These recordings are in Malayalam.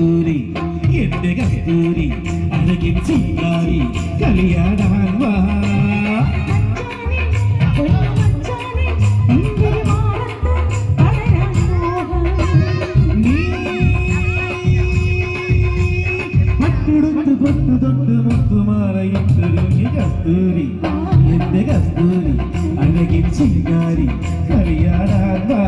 കസ്തൂരി എന്റെ കസ്തൂരി അഴകിൻ ചിങ്കാരി കളിയാടാൻ വാ പൊട്ടു തൊട്ട് മുത്തുമാറയിട്ടൊരുങ്ങി കസ്തൂരി എന്റെ കസ്തൂരി അഴകിൻ ചിങ്കാരി കളിയാടാൻ വാ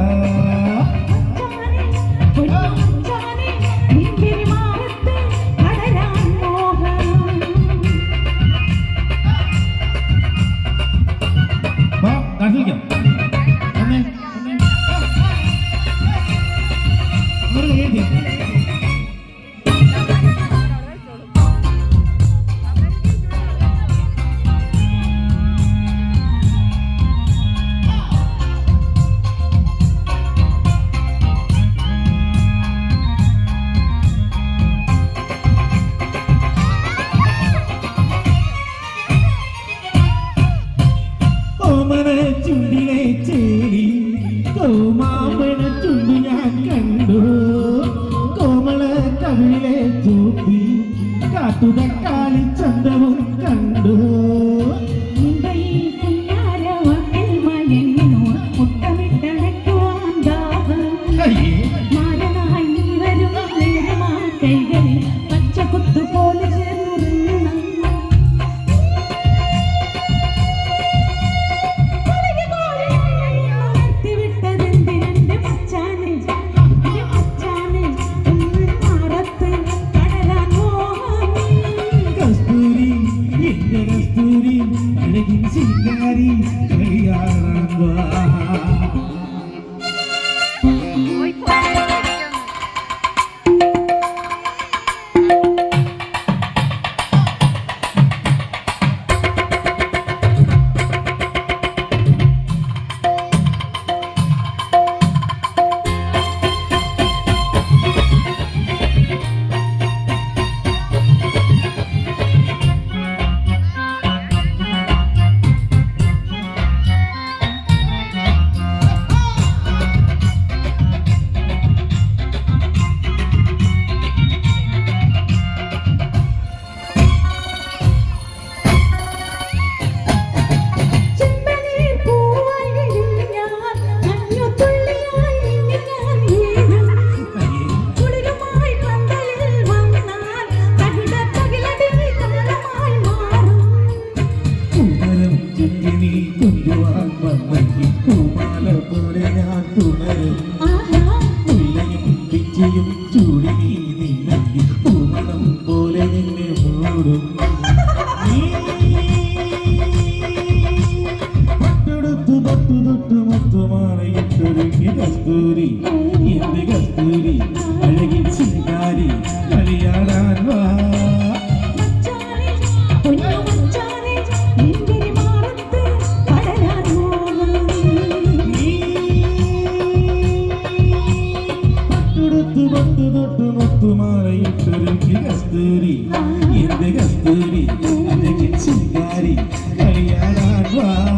ചുണ്ടിലെ ചേരി കോമാമ്പഴ ചുണ്ടു ഞാൻ കണ്ടു കോമള കവിളിലെ ചോപ്പി കാട്ടുതക്കാളി ചന്തവും കണ്ടു പച്ചക്കുത്തുപോലെ കസ്തൂരി അഴകിൻ ചിങ്കാരി കളിയാടാൻ വാ പൂമാല പോലെ ഞാൻ തുടരും മുല്ലയും പിച്ചിയും ചൂടി നീ നിന്നി പൂമണം പോലെ നിന്നെ മൂടും പട്ടെടുത്തു തൊട്ടു തൊട്ടു മുത്തുമാറയിട്ടൊരുങ്ങി കസ്തൂരി എന്റെ കസ്തൂരി അഴകിൻ ചിങ്കാരി കളിയാടാൻ വാ മുത്തുമാറയിട്ടൊരുങ്ങി കസ്തൂരി എന്റെ കസ്തൂരി അഴകിൻ ചിങ്കാരി കളിയാടാൻ വാ